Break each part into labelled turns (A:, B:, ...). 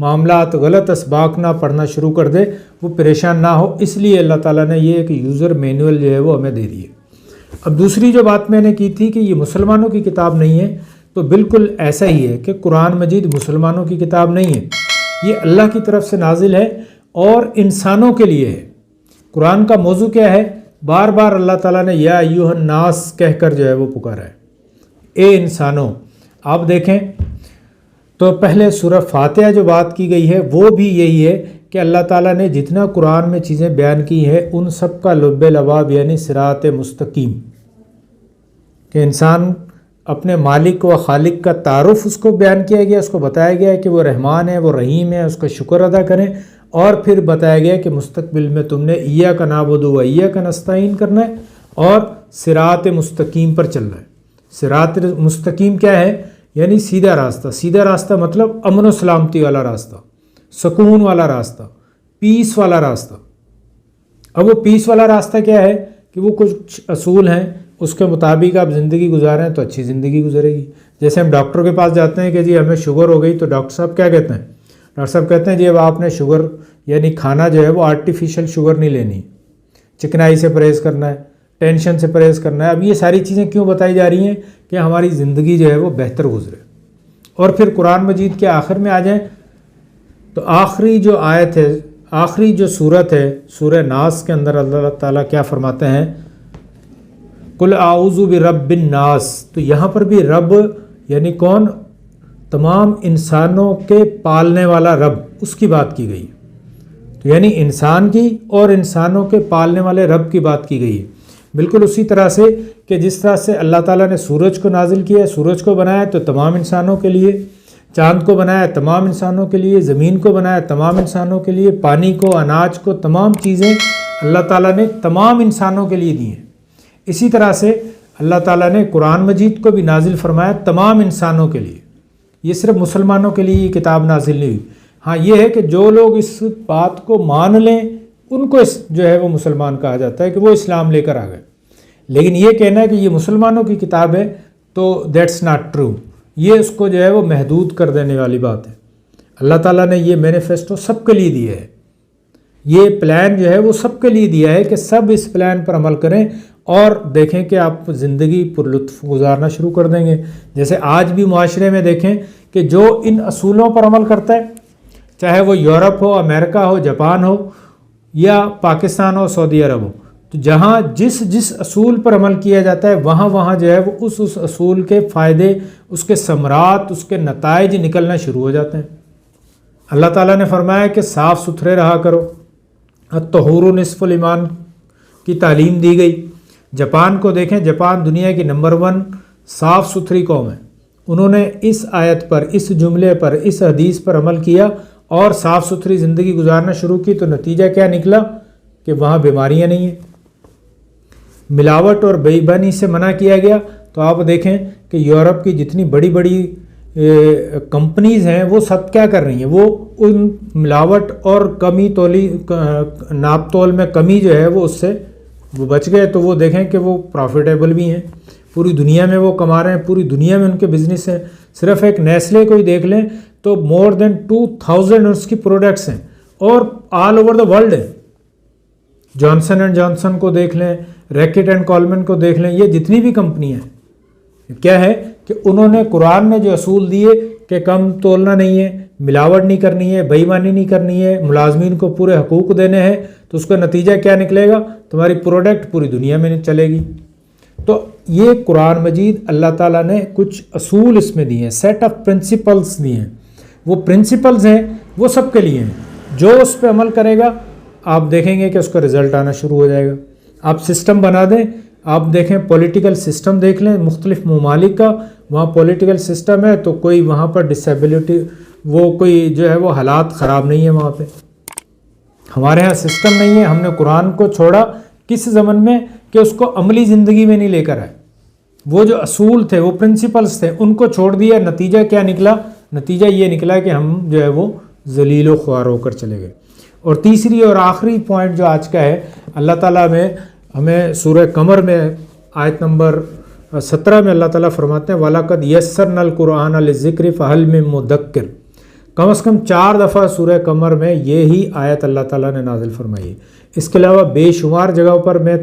A: معاملات غلط اسباق نہ پڑھنا شروع کر دے، وہ پریشان نہ ہو، اس لیے اللہ تعالیٰ نے یہ ایک یوزر مینول جو ہے وہ ہمیں دے دی ہے۔ اب دوسری جو بات میں نے کی تھی کہ یہ مسلمانوں کی کتاب نہیں ہے، تو بالکل ایسا ہی ہے کہ قرآن مجید مسلمانوں کی کتاب نہیں ہے، یہ اللہ کی طرف سے نازل ہے اور انسانوں کے لیے ہے۔ قرآن کا موضوع کیا ہے؟ بار بار اللہ تعالیٰ نے یا ایھا الناس کہہ کر جو ہے وہ پکارا ہے، اے انسانوں۔ آپ دیکھیں تو پہلے سورہ فاتحہ جو بات کی گئی ہے وہ بھی یہی ہے کہ اللہ تعالیٰ نے جتنا قرآن میں چیزیں بیان کی ہیں ان سب کا لب لباب یعنی صراط مستقیم، کہ انسان اپنے مالک و خالق کا تعارف اس کو بیان کیا گیا، اس کو بتایا گیا کہ وہ رحمان ہے، وہ رحیم ہے، اس کا شکر ادا کریں، اور پھر بتایا گیا کہ مستقبل میں تم نے ایاک نعبد و ایاک نستعین کرنا ہے اور صراط مستقیم پر چلنا ہے۔ صراط مستقیم کیا ہے؟ یعنی سیدھا راستہ۔ سیدھا راستہ مطلب امن و سلامتی والا راستہ، سکون والا راستہ، پیس والا راستہ۔ اب وہ پیس والا راستہ کیا ہے کہ وہ کچھ اصول ہیں، اس کے مطابق آپ زندگی گزاریں تو اچھی زندگی گزرے گی۔ جیسے ہم ڈاکٹر کے پاس جاتے ہیں کہ جی ہمیں شوگر ہو گئی، تو ڈاکٹر صاحب کیا کہتے ہیں؟ ڈاکٹر صاحب کہتے ہیں جی اب آپ نے شوگر یعنی کھانا جو ہے وہ آرٹیفیشل شوگر نہیں لینی، چکنائی سے پرہیز کرنا ہے، ٹینشن سے پرہیز کرنا ہے۔ اب یہ ساری چیزیں کیوں بتائی جا رہی ہیں؟ کہ ہماری زندگی جو ہے وہ بہتر گزرے۔ اور پھر قرآن مجید کے آخر میں آ جائیں تو آخری جو آیت ہے، آخری جو صورت ہے سورہ ناس کے اندر اللہ تعالیٰ کیا فرماتے ہیں؟ قل اعوذ برب الناس۔ تو یہاں پر بھی رب یعنی کون؟ تمام انسانوں کے پالنے والا رب، اس کی بات کی گئی۔ تو یعنی انسان کی اور انسانوں کے پالنے والے رب کی بات کی گئی ہے۔ بالکل اسی طرح سے کہ جس طرح سے اللہ تعالیٰ نے سورج کو نازل کیا ہے، سورج کو بنایا تو تمام انسانوں کے لیے، چاند کو بنایا تمام انسانوں کے لیے، زمین کو بنایا تمام انسانوں کے لیے، پانی کو، اناج کو، تمام چیزیں اللہ تعالیٰ نے تمام انسانوں کے لیے دی ہیں۔ اسی طرح سے اللہ تعالیٰ نے قرآن مجید کو بھی نازل فرمایا تمام انسانوں کے لیے، یہ صرف مسلمانوں کے لیے یہ کتاب نازل نہیں ہوئی۔ ہاں یہ ہے کہ جو لوگ اس بات کو مان لیں ان کو جو ہے وہ مسلمان کہا جاتا ہے کہ وہ اسلام لے کر آ گئے، لیکن یہ کہنا ہے کہ یہ مسلمانوں کی کتاب ہے تو دیٹس ناٹ ٹرو، یہ اس کو جو ہے وہ محدود کر دینے والی بات ہے۔ اللہ تعالیٰ نے یہ مینیفیسٹو سب کے لیے دیا ہے، یہ پلان جو ہے وہ سب کے لیے دیا ہے کہ سب اس پلان پر عمل کریں اور دیکھیں کہ آپ زندگی پر لطف گزارنا شروع کر دیں گے۔ جیسے آج بھی معاشرے میں دیکھیں کہ جو ان اصولوں پر عمل کرتا ہے، چاہے وہ یورپ ہو، امریکہ ہو، جاپان ہو یا پاکستان ہو، سعودی عرب ہو، تو جہاں جس اصول پر عمل کیا جاتا ہے وہاں جو ہے وہ اس اصول کے فائدے، اس کے ثمرات، اس کے نتائج نکلنا شروع ہو جاتے ہیں۔ اللہ تعالیٰ نے فرمایا کہ صاف ستھرے رہا کرو، الطہور نصف الایمان کی تعلیم دی گئی۔ جاپان کو دیکھیں، جاپان دنیا کی نمبر 1 صاف ستھری قوم ہے، انہوں نے اس آیت پر، اس جملے پر، اس حدیث پر عمل کیا اور صاف ستھری زندگی گزارنا شروع کی، تو نتیجہ کیا نکلا کہ وہاں بیماریاں نہیں ہیں۔ ملاوٹ اور بے ایمانی سے منع کیا گیا، تو آپ دیکھیں کہ یورپ کی جتنی بڑی بڑی کمپنیز ہیں وہ سب کیا کر رہی ہیں، وہ ان ملاوٹ اور کمی تولی ناپ تول میں کمی جو ہے وہ اس سے وہ بچ گئے، تو وہ دیکھیں کہ وہ پروفیٹیبل بھی ہیں، پوری دنیا میں وہ کما رہے ہیں، پوری دنیا میں ان کے بزنس ہیں۔ صرف ایک نیسلے کو ہی دیکھ لیں تو مور دین 2000 اس کی پروڈکٹس ہیں اور آل اوور دا ورلڈ ہے۔ جانسن اینڈ جانسن کو دیکھ لیں، ریکٹ اینڈ کولمن کو دیکھ لیں، یہ جتنی بھی کمپنیاں ہیں، کیا ہے کہ انہوں نے قرآن میں جو اصول دیے کہ کم تولنا نہیں ہے، ملاوٹ نہیں کرنی ہے، بے ایمانی نہیں کرنی ہے، ملازمین کو پورے حقوق دینے ہیں، تو اس کا نتیجہ کیا نکلے گا؟ تمہاری پروڈکٹ پوری دنیا میں چلے گی۔ تو یہ قرآن مجید اللہ تعالیٰ نے کچھ اصول اس میں دیے ہیں، سیٹ آف پرنسپلز دیے ہیں، وہ پرنسپلز ہیں وہ سب کے لیے ہیں، جو اس پہ عمل کرے گا آپ دیکھیں گے کہ اس کا رزلٹ آنا شروع ہو جائے گا۔ آپ سسٹم بنا دیں، آپ دیکھیں پولیٹیکل سسٹم دیکھ لیں مختلف ممالک کا، وہاں پولیٹیکل سسٹم ہے تو کوئی وہاں پر ڈسیبلٹی، وہ کوئی جو ہے وہ حالات خراب نہیں ہے وہاں پہ۔ ہمارے ہاں سسٹم نہیں ہے، ہم نے قرآن کو چھوڑا کس زمن میں کہ اس کو عملی زندگی میں نہیں لے کر آئے، وہ جو اصول تھے، وہ پرنسپلز تھے، ان کو چھوڑ دیا۔ نتیجہ کیا نکلا؟ نتیجہ یہ نکلا کہ ہم جو ہے وہ ذلیل و خوار ہو کر چلے گئے۔ اور تیسری اور آخری پوائنٹ جو آج کا ہے، اللہ تعالیٰ میں ہمیں سورہ قمر میں آیت نمبر 17 میں اللہ تعالیٰ فرماتے ہیں وَلَقَدْ يَسَّرْنَا الْقُرْآنَ لِلذِّكْرِ فَهَلْ مِن مُّدَّكِّرٍ۔ از کم 4 دفعہ سورہ قمر میں یہی آیت اللہ تعالیٰ نے نازل فرمائی ہے۔ اس کے علاوہ بے شمار جگہوں پر میں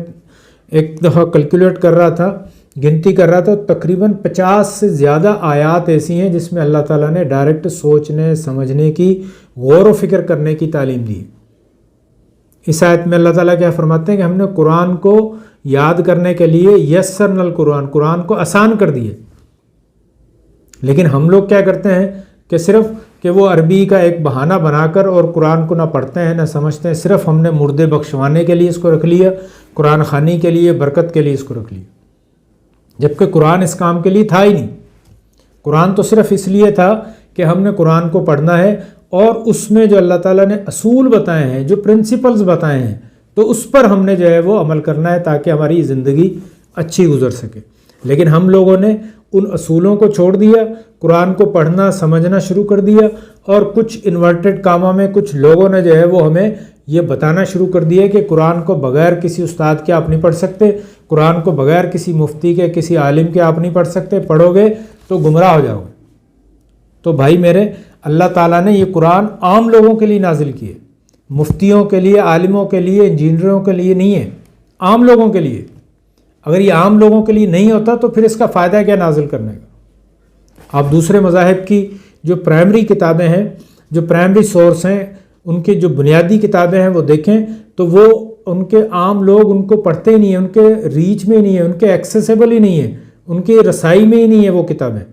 A: ایک دفعہ کیلکولیٹ کر رہا تھا، گنتی کر رہا تھا، تقریباً 50 سے زیادہ آیات ایسی ہیں جس میں اللہ تعالیٰ نے ڈائریکٹ سوچنے سمجھنے کی، غور و فکر کرنے کی تعلیم دی۔ اس آیت میں اللہ تعالیٰ کیا فرماتے ہیں کہ ہم نے قرآن کو یاد کرنے کے لیے یسرنا القرآن، قرآن کو آسان کر دیے۔ لیکن ہم لوگ کیا کرتے ہیں کہ صرف کہ وہ عربی کا ایک بہانہ بنا کر اور قرآن کو نہ پڑھتے ہیں نہ سمجھتے ہیں، صرف ہم نے مردے بخشوانے کے لیے اس کو رکھ لیا، قرآن خوانی کے لیے، برکت کے لیے اس کو رکھ لیا، جبکہ قرآن اس کام کے لیے تھا ہی نہیں۔ قرآن تو صرف اس لیے تھا کہ ہم نے قرآن کو پڑھنا ہے اور اس میں جو اللہ تعالیٰ نے اصول بتائے ہیں، جو پرنسپلز بتائے ہیں، تو اس پر ہم نے جو ہے وہ عمل کرنا ہے تاکہ ہماری زندگی اچھی گزر سکے۔ لیکن ہم لوگوں نے ان اصولوں کو چھوڑ دیا، قرآن کو پڑھنا سمجھنا شروع کر دیا، اور کچھ انورٹڈ کاموں میں کچھ لوگوں نے جو ہے وہ ہمیں یہ بتانا شروع کر دیا کہ قرآن کو بغیر کسی استاد کے آپ نہیں پڑھ سکتے، قرآن کو بغیر کسی مفتی کے، کسی عالم کے آپ نہیں پڑھ سکتے، پڑھو گے تو گمراہ ہو جاؤ گے۔ تو بھائی میرے، اللہ تعالیٰ نے یہ قرآن عام لوگوں کے لیے نازل کیے، مفتیوں کے لیے، عالموں کے لیے، انجینئروں کے لیے نہیں ہے، عام لوگوں کے لیے۔ اگر یہ عام لوگوں کے لیے نہیں ہوتا تو پھر اس کا فائدہ کیا نازل کرنے کا؟ آپ دوسرے مذاہب کی جو پرائمری کتابیں ہیں، جو پرائمری سورس ہیں، ان کی جو بنیادی کتابیں ہیں وہ دیکھیں تو وہ ان کے عام لوگ ان کو پڑھتے ہی نہیں ہیں، ان کے ریچ میں ہی نہیں ہے، ان کے ایکسیسیبل ہی نہیں ہے، ان کی رسائی میں ہی نہیں ہے وہ کتابیں۔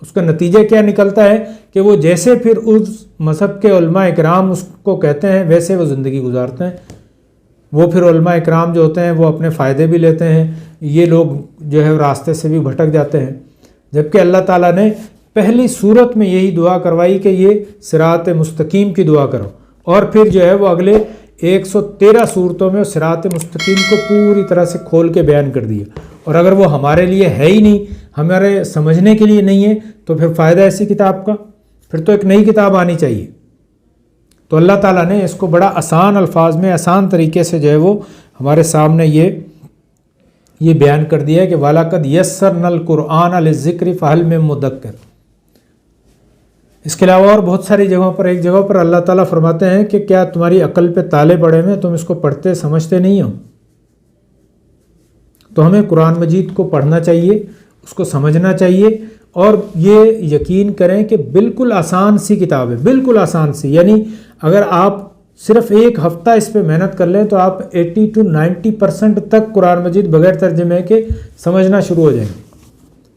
A: اس کا نتیجہ کیا نکلتا ہے کہ وہ جیسے پھر اس مذہب کے علماء اکرام اس کو کہتے ہیں ویسے وہ زندگی گزارتے ہیں۔ وہ پھر علماء اکرام جو ہوتے ہیں وہ اپنے فائدے بھی لیتے ہیں، یہ لوگ جو ہے راستے سے بھی بھٹک جاتے ہیں۔ جبکہ اللہ تعالیٰ نے پہلی صورت میں یہی دعا کروائی کہ یہ صراط مستقیم کی دعا کرو، اور پھر جو ہے وہ اگلے 113 صورتوں میں صراط مستقیم کو پوری طرح سے کھول کے بیان کر دیا۔ اور اگر وہ ہمارے لیے ہے ہی نہیں، ہمارے سمجھنے کے لیے نہیں ہے، تو پھر فائدہ ایسی کتاب کا؟ پھر تو ایک نئی کتاب آنی چاہیے۔ تو اللہ تعالیٰ نے اس کو بڑا آسان الفاظ میں، آسان طریقے سے جو ہے وہ ہمارے سامنے یہ بیان کر دیا ہے کہ وَلَقَدْ يَسَّرْنَا الْقُرْآنَ لِلذِّكْرِ فَهَلْ مِن مُّدَّكِّرٍ۔ اس کے علاوہ اور بہت ساری جگہوں پر، ایک جگہ پر اللہ تعالیٰ فرماتے ہیں کہ کیا تمہاری عقل پہ تالے پڑے ہوئے، تم اس کو پڑھتے سمجھتے نہیں ہو؟ تو ہمیں قرآن مجید کو پڑھنا چاہیے، اس کو سمجھنا چاہیے، اور یہ یقین کریں کہ بالکل آسان سی کتاب ہے، بالکل آسان سی۔ یعنی اگر آپ صرف ایک ہفتہ اس پہ محنت کر لیں تو آپ 80 to 90% تک قرآن مجید بغیر ترجمے کے سمجھنا شروع ہو جائیں گے۔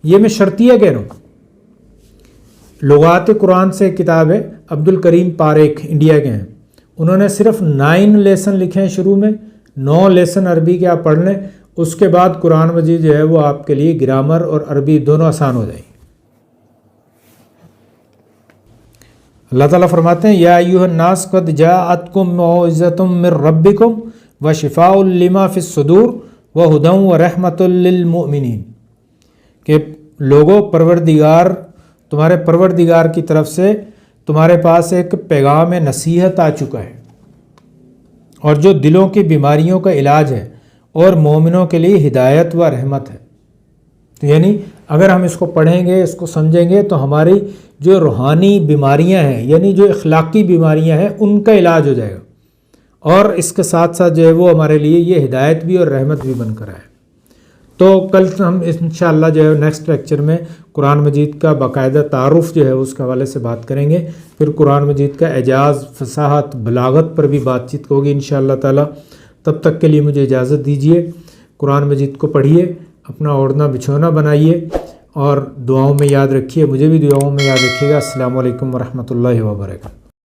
A: یہ میں شرطیہ کہہ رہا ہوں۔ لغات قرآن سے کتاب ہے، عبد الکریم پاریکھ انڈیا کے ہیں، انہوں نے صرف 9 لیسن لکھے ہیں، شروع میں 9 لیسن عربی کے آپ پڑھ لیں، اس کے بعد قرآن مجید جو ہے وہ آپ کے لیے گرامر اور عربی دونوں آسان ہو جائیں گے۔ اللہ تعالیٰ فرماتے ہیں یا ایھا الناس قد جاءتکم موعظۃ من ربکم وشفاء لما فی الصدور وہدی ورحمۃ للمؤمنین، کہ لوگوں، تمہارے پروردگار کی طرف سے تمہارے پاس ایک پیغام نصیحت آ چکا ہے، اور جو دلوں کی بیماریوں کا علاج ہے، اور مومنوں کے لیے ہدایت و رحمت ہے۔ تو یعنی اگر ہم اس کو پڑھیں گے، اس کو سمجھیں گے، تو ہماری جو روحانی بیماریاں ہیں، یعنی جو اخلاقی بیماریاں ہیں، ان کا علاج ہو جائے گا، اور اس کے ساتھ ساتھ جو ہے وہ ہمارے لیے یہ ہدایت بھی اور رحمت بھی بن کر آئے۔ تو کل ہم انشاءاللہ جو ہے نیکسٹ لیکچر میں قرآن مجید کا باقاعدہ تعارف جو ہے اس کے حوالے سے بات کریں گے، پھر قرآن مجید کا اعجاز، فصاحت، بلاغت پر بھی بات چیت ہوگی انشاءاللہ تعالی۔ تب تک کے لیے مجھے اجازت دیجیے، قرآن مجید کو پڑھیے، اپنا اوڑھنا بچھونا بنائیے، اور دعاؤں میں یاد رکھیے، مجھے بھی دعاؤں میں یاد رکھیے گا۔ السلام علیکم ورحمۃ اللہ وبرکاتہ۔